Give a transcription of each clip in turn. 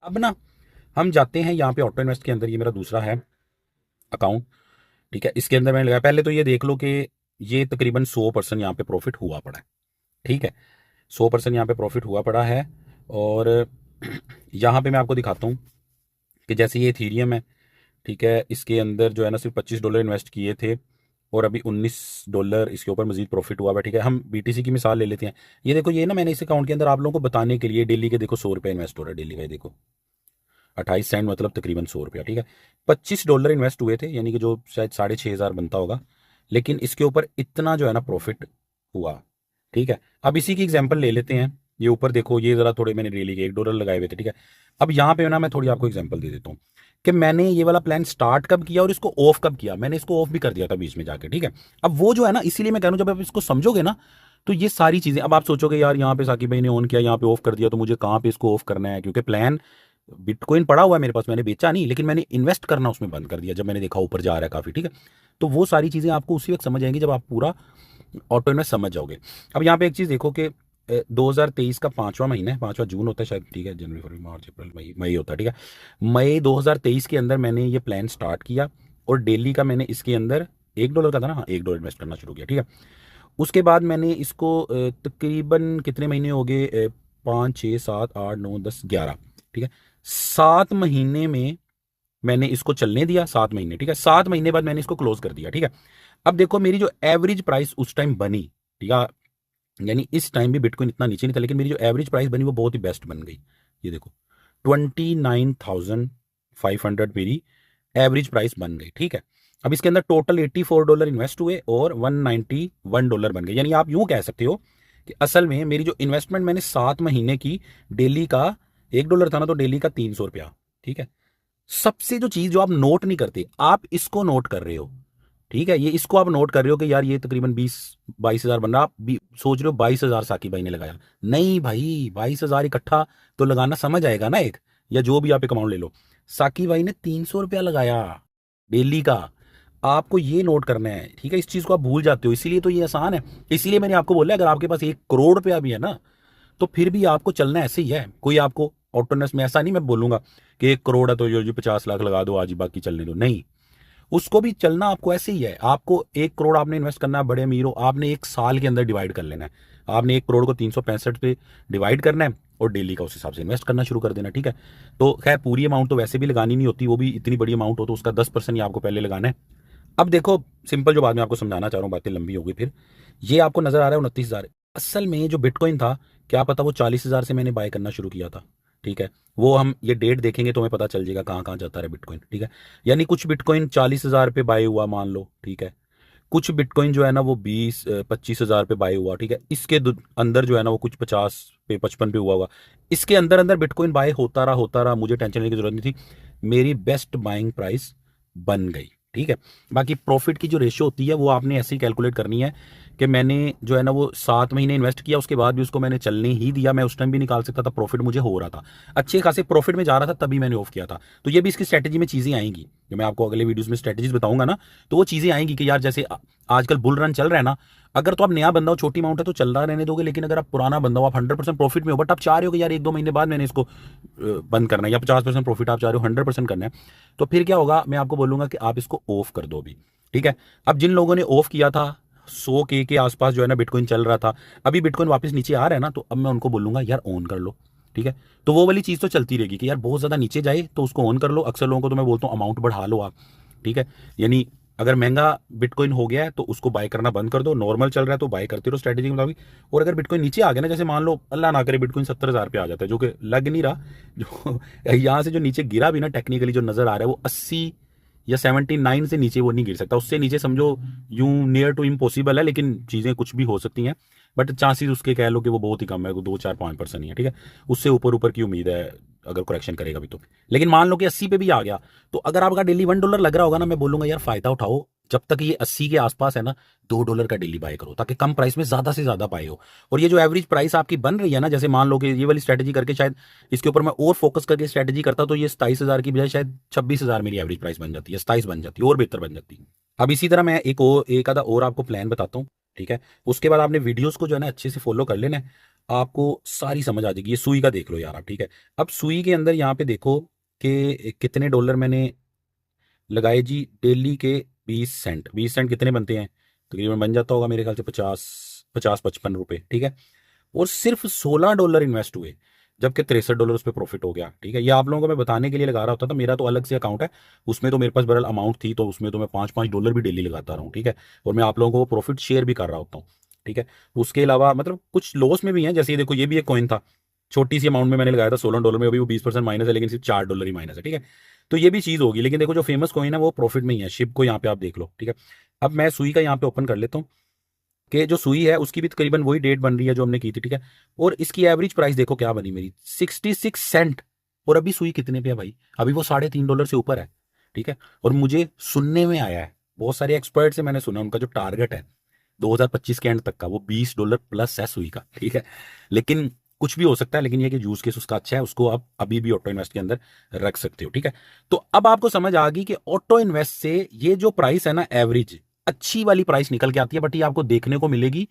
अब ना हम जाते हैं यहाँ पे ऑटो इन्वेस्ट के अंदर, ये मेरा दूसरा है अकाउंट। ठीक है, इसके अंदर मैंने लगाया, पहले तो ये देख लो कि ये तकरीबन 100% यहाँ पे प्रॉफिट हुआ पड़ा है। ठीक है, 100% यहाँ पे प्रॉफिट हुआ पड़ा है। और यहाँ पे मैं आपको दिखाता हूँ कि जैसे ये इथीरियम है। ठीक है, इसके अंदर जो है ना सिर्फ $25 इन्वेस्ट किए थे और अभी $19 इसके ऊपर मजीद प्रॉफिट हुआ है। ठीक है, हम बीटीसी की मिसाल ले लेते हैं। ये देखो, ये ना मैंने इस अकाउंट के अंदर आप लोगों को बताने के लिए डेली के देखो $100 इन्वेस्ट हो रहा है डेली का। ये देखो 28 सेंट मतलब तकरीबन $100। ठीक है, $25 इन्वेस्ट हुए थे, यानी कि जो शायद 6,500 बनता होगा, लेकिन इसके ऊपर इतना जो है ना प्रॉफिट हुआ। ठीक है, अब इसी की एग्जांपल ले लेते हैं। ये ऊपर देखो, ये जरा थोड़े मैंने डेली के $1 लगाए हुए थे। ठीक है, अब यहाँ पे ना मैं थोड़ी आपको एग्जांपल दे देता हूँ कि मैंने ये वाला प्लान स्टार्ट कब किया और इसको ऑफ कब किया। मैंने इसको ऑफ भी कर दिया था बीच में जाके। ठीक है, अब वो जो है ना, इसीलिए मैं कह रहा हूँ जब आप इसको समझोगे ना तो ये सारी चीजें, अब आप सोचोगे यार यहाँ पे साकिब भाई ने ऑन किया, यहाँ पे ऑफ कर दिया, तो मुझे कहाँ पे इसको ऑफ करना है, क्योंकि प्लान बिटकॉइन पड़ा हुआ है मेरे पास, मैंने बेचा नहीं, लेकिन मैंने इन्वेस्ट करना उसमें बंद कर दिया जब मैंने देखा ऊपर जा रहा है काफी। ठीक है, तो वो सारी चीजें आपको उसी वक्त समझ आएंगी जब आप पूरा ऑटो इन्वेस्ट समझ जाओगे। अब यहाँ पे एक चीज देखो कि 2023 का 5वां महीना है, 5वां जून होता है शायद। ठीक है, जनवरी फरवरी मार्च अप्रैल मई, मई होता है। ठीक है, मई 2023 के अंदर मैंने ये प्लान स्टार्ट किया और डेली का मैंने इसके अंदर $1 का था ना, हाँ $1 इन्वेस्ट करना शुरू किया। ठीक है, उसके बाद मैंने इसको तकरीबन कितने महीने हो गए, 5 6 7 8 9 10 11। ठीक है, 7 महीने में मैंने इसको चलने दिया, 7 महीने। ठीक है, 7 महीने बाद मैंने इसको क्लोज कर दिया। ठीक है, अब देखो मेरी जो एवरेज प्राइस उस टाइम बनी, ठीक है, यानी इस टाइम भी बिटकॉइन इतना नीचे नहीं था, लेकिन मेरी जो एवरेज प्राइस बनी वो बहुत ही बेस्ट बन गई। ये देखो 29,500 मेरी एवरेज प्राइस बन गई। ठीक है, अब इसके अंदर टोटल $84 इन्वेस्ट हुए और $191 बन गए। यानी आप यूं कह सकते हो कि असल में मेरी जो इन्वेस्टमेंट मैंने 7 महीने की, डेली का $1 था ना, तो डेली का ₹300। ठीक है, सबसे जो चीज जो आप नोट नहीं करते, आप इसको नोट कर रहे हो। ठीक है, ये इसको आप नोट कर रहे हो कि यार ये तकरीबन 20-22 हज़ार बन रहा, आप सोच रहे हो 22,000 साकिब भाई ने लगाया। नहीं भाई, 22,000 इकट्ठा तो लगाना समझ आएगा ना एक, या जो भी आप एक अमाउंट ले लो। साकिब भाई ने ₹300 लगाया डेली का, आपको ये नोट करना है। ठीक है, इस चीज को आप भूल जाते हो, इसीलिए तो ये आसान है। इसीलिए मैंने आपको बोला अगर आपके पास ₹1 करोड़ भी है ना, तो फिर भी आपको चलना ऐसे ही है। कोई आपको ऑटोनस में ऐसा नहीं मैं बोलूंगा कि 1 करोड़ है तो जो 50 लाख लगा दो आज ही, बाकी चलने दो, नहीं। उसको भी चलना आपको ऐसे ही है। आपको 1 करोड़ आपने इन्वेस्ट करना है, बड़े अमीर हो, आपने 1 साल के अंदर डिवाइड कर लेना है। आपने 1 करोड़ को 365 पे डिवाइड करना है और डेली का उस हिसाब से इन्वेस्ट करना शुरू कर देना। ठीक है, तो खैर पूरी अमाउंट तो वैसे भी लगानी नहीं होती, वो भी इतनी बड़ी अमाउंट हो तो उसका 10% ही आपको पहले लगाना है। अब देखो सिंपल जो बात मैं आपको समझाना चाह रहा हूँ, बातें लंबी हो गई फिर। ये आपको नजर आ रहा है 29,000, असल में जो बिटकॉइन था, क्या पता वो 40,000 से मैंने बाय करना शुरू किया था। ठीक है, वो हम ये डेट देखेंगे तो हमें पता चल जाएगा कहाँ कहाँ जाता है बिटकॉइन। ठीक है, यानी कुछ बिटकॉइन 40,000 पे बाय हुआ मान लो। ठीक है, कुछ बिटकॉइन जो है ना वो 20-25 हज़ार पे बाय हुआ। ठीक है, इसके अंदर जो है ना वो कुछ 50 पे 55 पे हुआ हुआ। इसके अंदर अंदर बिटकॉइन बाय होता रहा, मुझे टेंशन लेने की जरूरत नहीं थी, मेरी बेस्ट बाइंग प्राइस बन गई। ठीक है, बाकी प्रॉफिट की जो रेशियो होती है वो आपने ऐसे ही कैलकुलेट करनी है कि मैंने जो है ना वो 7 महीने इन्वेस्ट किया, उसके बाद भी उसको मैंने चलने ही दिया। मैं उस टाइम भी निकाल सकता था, प्रॉफिट मुझे हो रहा था, अच्छे खासे प्रॉफिट में जा रहा था, तभी मैंने ऑफ किया था। तो ये भी इसकी स्ट्रेटेजी में चीजें आएंगी, जो मैं आपको अगले वीडियोस में स्ट्रेटेजीज बताऊंगा ना, तो वो चीजें आएंगी कि यार जैसे आजकल बुल रन चल रहा है ना, अगर तो आप नया बंदा हो, छोटी अमाउंट है तो चल रहा रहने दोगे, लेकिन अगर आप पुराना बंदा हो, आप 100% प्रॉफिट में हो, बट आप चाह रहे हो कि यार 1-2 महीने बाद मैंने इसको बंद करना है, या 50% प्रॉफिट आप चाह रहे हो 100% करना है, तो फिर क्या होगा, मैं आपको बोलूंगा कि आप इसको ऑफ कर दो अभी। ठीक है, अब जिन लोगों ने ऑफ किया था 100K के आसपास जो है ना बिटकॉइन चल रहा था, अभी बिटकॉइन वापस नीचे आ रहा है ना, तो अब मैं उनको बोलूंगा यार ऑन कर लो। ठीक है, तो वो वाली चीज तो चलती रहेगी कि यार बहुत ज्यादा नीचे जाए तो उसको ऑन कर लो। अक्सर लोगों को तो मैं बोलता हूँ अमाउंट बढ़ा लो आप। ठीक है, यानी अगर महंगा बिटकॉइन हो गया है तो उसको बाय करना बंद कर दो, नॉर्मल चल रहा है तो बाय करते रहो स्ट्रेटेजी के मुताबिक। और अगर बिटकॉइन नीचे आ गया ना, जैसे मान लो अल्लाह ना करे बिटकॉइन 70,000 पे आ जाता है, जो कि लग नहीं रहा, जो यहाँ से जो नीचे गिरा भी ना, टेक्निकली जो नजर आ रहा है वो 80 या 79 से नीचे वो नहीं गिर सकता, उससे नीचे समझो यूं नियर टू इम्पॉसिबल है, लेकिन चीजें कुछ भी हो सकती हैं, बट चांसेस उसके कह लो कि वो बहुत ही कम है, 2-4-5% ही है। ठीक है, उससे ऊपर ऊपर की उम्मीद है अगर करेक्शन करेगा भी तो। लेकिन मान लो कि 80 पे भी आ गया, तो अगर आपका डेली $1 लग रहा होगा ना, मैं बोलूंगा यार फायदा उठाओ, जब तक ये 80 के आसपास है ना, $2 का डेली बाय करो, ताकि कम प्राइस में ज्यादा से ज्यादा पाए हो। और ये जो एवरेज प्राइस आपकी बन रही है ना, जैसे मान लो कि ये वाली स्ट्रेटेजी करके शायद इसके ऊपर मैं और फोकस करके स्ट्रेटेजी करता, तो ये 27,000 की बजाय शायद 26,000 मेरी एवरेज प्राइस बन जाती है, 27 बन जाती है, और बेहतर बन जाती है। अब इसी तरह मैं एक आधा और आपको प्लान बताता हूँ। ठीक है, उसके बाद आपने वीडियोस को जो है ना अच्छे से फॉलो कर लेना है। आपको सारी समझ आ जाएगी। ये सुई का देख लो यार आप, ठीक है। अब सुई के अंदर यहाँ पे देखो कि कितने डॉलर मैंने लगाए जी, डेली के 20 सेंट। 20 सेंट कितने बनते हैं, तकरीबन बन जाता होगा मेरे ख्याल से 50-55 रुपए, ठीक है। और सिर्फ $16 इन्वेस्ट हुए, जबकि $63 उस पर प्रॉफिट हो गया, ठीक है। ये आप लोगों को मैं बताने के लिए लगा रहा होता था, मेरा तो अलग से अकाउंट है, उसमें तो मेरे पास बरल अमाउंट थी, तो उसमें तो मैं $5-5 भी डेली लगाता रहा हूँ, ठीक है। और मैं आप लोगों को प्रॉफिट शेयर भी कर रहा होता हूँ, ठीक है। उसके अलावा मतलब कुछ लॉस में भी है, जैसे ये देखो, ये भी एक कॉइन था, छोटी सी अमाउंट में मैंने लगाया था $16 में, अभी वो 20% माइनस है, लेकिन सिर्फ $4 ही माइनस है, ठीक है। तो ये भी चीज़ होगी, लेकिन देखो जो फेमस कॉइन है वो प्रॉफिट में ही है, शिप को यहाँ पे आप देख लो, ठीक है। अब मैं सुई का यहाँ पे ओपन कर लेता हूँ कि जो सुई है उसकी भी तकरीबन वही डेट बन रही है जो हमने की थी, ठीक है। और इसकी एवरेज प्राइस देखो क्या बनी मेरी, 66 सेंट। और अभी सुई कितने पे है भाई, अभी वो $3.5 से ऊपर है, ठीक है। और मुझे सुनने में आया है, बहुत सारे एक्सपर्ट से मैंने सुना, उनका जो टारगेट है 2025 के एंड तक का वो $20 प्लस है सुई का, ठीक है। लेकिन कुछ भी हो सकता है, लेकिन ये कि यूज केस उसका अच्छा है, उसको आप अभी भी ऑटो इन्वेस्ट के अंदर रख सकते हो, ठीक है। तो अब आपको समझ आ गई कि ऑटो इन्वेस्ट से ये जो प्राइस है ना, एवरेज अच्छी वाली प्राइस निकल के आती है, बट ये आपको देखने को मिलेगी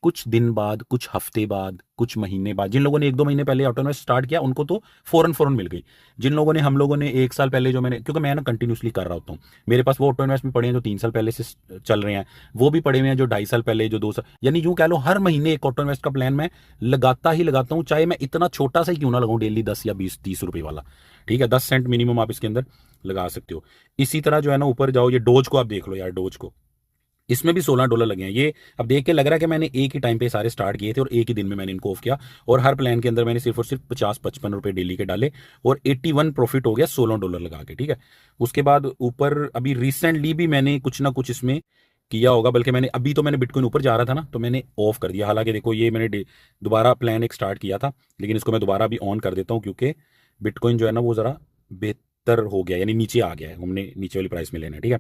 कुछ दिन बाद, कुछ हफ्ते बाद, कुछ महीने बाद। जिन लोगों ने 1-2 महीने पहले ऑटो इन्वेस्ट स्टार्ट किया उनको तो फौरन फौरन मिल गई। जिन लोगों ने, हम लोगों ने 1 साल पहले, जो मैंने, क्योंकि मैं ना कंटिन्यूसली कर रहा होता हूँ, मेरे पास वो ऑटो इन्वेस्ट भी पड़े हैं जो 3 साल पहले से चल रहे हैं, वो भी पड़े हुए हैं जो 2.5 साल पहले, जो 2 साल, यानी यूं कह लो हर महीने एक ऑटो इन्वेस्ट का प्लान मैं लगाता ही लगाता हूँ, चाहे मैं इतना छोटा सा ही क्यों ना लगाऊं, डेली 10 या 20-30 रुपए वाला, ठीक है। 10 सेंट मिनिमम आप इसके अंदर लगा सकते हो। इसी तरह जो है ना, ऊपर जाओ, ये डोज को आप देख लो यार, डोज को, इसमें भी $16 लगे हैं। ये अब देख के लग रहा है कि मैंने एक ही टाइम पे सारे स्टार्ट किए थे और एक ही दिन में मैंने इनको ऑफ किया, और हर प्लान के अंदर मैंने सिर्फ और सिर्फ 50-55 रुपए डेली के डाले, और 81 प्रॉफिट हो गया $16 लगा के, ठीक है। उसके बाद ऊपर अभी रिसेंटली भी मैंने कुछ ना कुछ इसमें किया होगा, बल्कि मैंने अभी तो मैंने बिटकॉइन ऊपर जा रहा था ना, तो मैंने ऑफ कर दिया। हालांकि देखो ये मैंने दोबारा प्लान एक स्टार्ट किया था, लेकिन इसको मैं दोबारा अभी ऑन कर देता हूँ, क्योंकि बिटकॉइन जो है ना वो ज़रा बेहतर हो गया, यानी नीचे आ गया है, हमने नीचे वाली प्राइस में लेना है, ठीक है।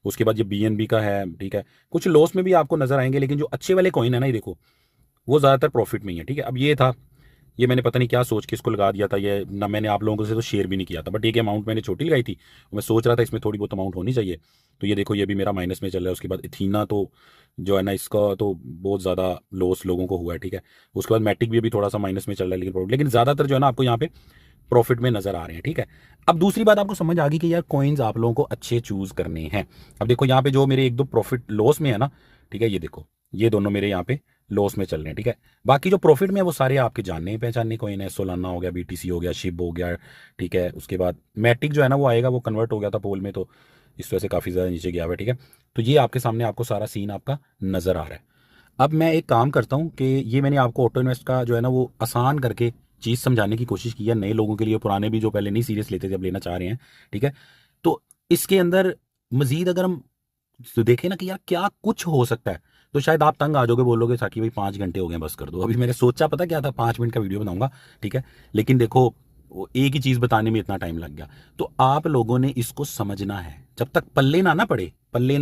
उसके बाद ये BNB का है, ठीक है। कुछ लॉस में भी आपको नजर आएंगे, लेकिन जो अच्छे वाले कॉइन है ना, ये देखो, वो ज़्यादातर प्रॉफिट में ही है, ठीक है। अब ये था, ये मैंने पता नहीं क्या सोच के इसको लगा दिया था, ये ना मैंने आप लोगों से तो शेयर भी नहीं किया था, बट एक अमाउंट मैंने छोटी लगाई थी, मैं सोच रहा था इसमें थोड़ी बहुत अमाउंट होनी चाहिए। तो ये देखो, ये भी मेरा माइनस में चल रहा है। उसके बाद इथीना तो जो है ना, इसका तो बहुत ज़्यादा लॉस लोगों को हुआ है, ठीक है। उसके बाद मैटिक भी अभी थोड़ा सा माइनस में चल रहा है, लेकिन ज़्यादातर जो है ना आपको यहाँ पे प्रॉफिट में नजर आ रहे हैं, ठीक है। अब दूसरी बात आपको समझ आ गई कि यार कॉइन्स आप लोगों को अच्छे चूज करने हैं। अब देखो यहाँ पे जो मेरे 1-2 प्रॉफिट लॉस में है ना, ठीक है, ये देखो, ये दोनों मेरे यहाँ पे लॉस में चल रहे हैं, ठीक है। बाकी जो प्रॉफिट में है वो सारे आपके जानने पहचानने कॉइन है, सोलाना हो गया, BTC हो गया, शिप हो गया, ठीक है। उसके बाद मैटिक जो है ना वो आएगा, वो कन्वर्ट हो गया था पोल में, तो इस वजह से काफ़ी ज़्यादा नीचे गया हुआ है, ठीक है। तो ये आपके सामने आपको सारा सीन आपका नज़र आ रहा है। अब मैं एक काम करता हूँ कि ये मैंने आपको ऑटो इन्वेस्ट का जो है ना वो आसान करके चीज़ समझाने की कोशिश की है नए लोगों के लिए, पुराने भी जो पहले नहीं सीरियस लेते थे अब लेना चाह रहे हैं, ठीक है। तो इसके अंदर मजीद अगर हम तो देखें ना कि यार क्या कुछ हो सकता है, तो शायद आप तंग आ जाओगे, बोलोगे साकी भाई 5 घंटे हो गए बस कर दो। अभी मैंने सोचा पता क्या था, 5 मिनट का वीडियो बनाऊंगा, ठीक है। लेकिन देखो वो एक ही चीज़ बताने में इतना टाइम लग गया। तो आप लोगों ने इसको समझना है, जब तक पल्ले ना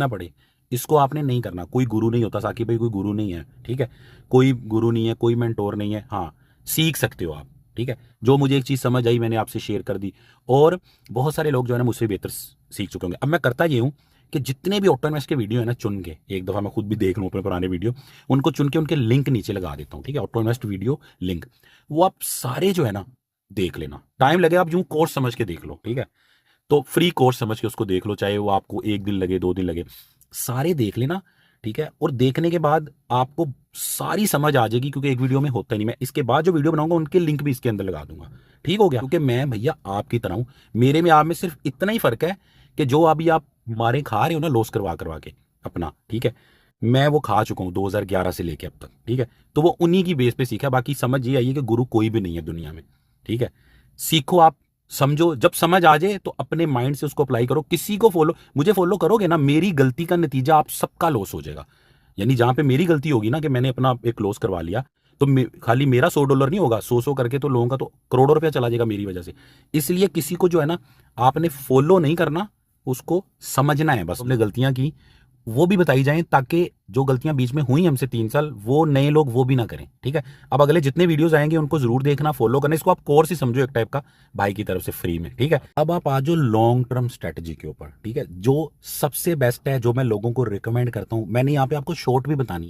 पड़े, इसको आपने नहीं करना। कोई गुरु नहीं होता साकी भाई, कोई गुरु नहीं है, ठीक है। कोई गुरु नहीं है, कोई मेंटोर नहीं है, हाँ सीख सकते हो आप, ठीक है। जो मुझे एक चीज़ समझ आई मैंने आपसे शेयर कर दी, और बहुत सारे लोग जो है ना मुझसे बेहतर सीख चुके होंगे। अब मैं करता ये हूँ कि जितने भी ऑटो इन्वेस्ट के वीडियो है ना, चुन के एक दफ़ा मैं खुद भी देख लूँ अपने पुराने वीडियो, उनको चुन के उनके लिंक नीचे लगा देता हूँ, ठीक है। ऑटो इन्वेस्ट वीडियो लिंक, वो आप सारे जो है ना देख लेना। टाइम लगे आप यूं कोर्स समझ के देख लो, ठीक है। तो फ्री कोर्स समझ के उसको देख लो, चाहे वो आपको 1 दिन लगे, 2 दिन लगे, सारे देख लेना, ठीक है। और देखने के बाद आपको सारी समझ आ जाएगी, क्योंकि एक वीडियो में होता नहीं। मैं इसके बाद जो वीडियो बनाऊंगा उनके लिंक भी इसके अंदर लगा दूंगा, ठीक हो गया। क्योंकि मैं भैया आपकी तरह हूं, मेरे में आप में सिर्फ इतना ही फर्क है कि जो अभी आप मारे खा रहे हो ना लॉस करवा करवा के अपना, ठीक है, मैं वो खा चुका हूँ 2011 से लेके अब तक, ठीक है। तो वो उन्हीं की बेस पे सीखा। बाकी समझ ये आई है कि गुरु कोई भी नहीं है दुनिया में, ठीक है। सीखो आप, समझो, जब समझ आ जाए तो अपने माइंड से उसको अप्लाई करो। किसी को फॉलो, मुझे फॉलो करोगे ना, मेरी गलती का नतीजा आप सबका लॉस हो जाएगा। यानी जहां पे मेरी गलती होगी ना कि मैंने अपना एक लॉस करवा लिया, तो खाली मेरा $100 नहीं होगा, 100 करके तो लोगों का तो करोड़ों रुपया चला जाएगा मेरी वजह से। इसलिए किसी को जो है ना आपने फॉलो नहीं करना, उसको समझना है बस। हमने गलतियां की वो भी बताई जाएं, ताकि जो गलतियां बीच में हुई हमसे 3 साल, वो नए लोग वो भी ना करें, ठीक है। अब अगले जितने वीडियोस आएंगे उनको जरूर देखना, फॉलो करना। इसको आप कोर्स ही समझो एक टाइप का, भाई की तरफ से फ्री में, ठीक है। अब आप आ जाओ लॉन्ग टर्म स्ट्रेटजी के ऊपर, ठीक है, जो सबसे बेस्ट है, जो मैं लोगों को रिकमेंड करता हूं। मैंने यहाँ पे आपको शॉर्ट भी बतानी है।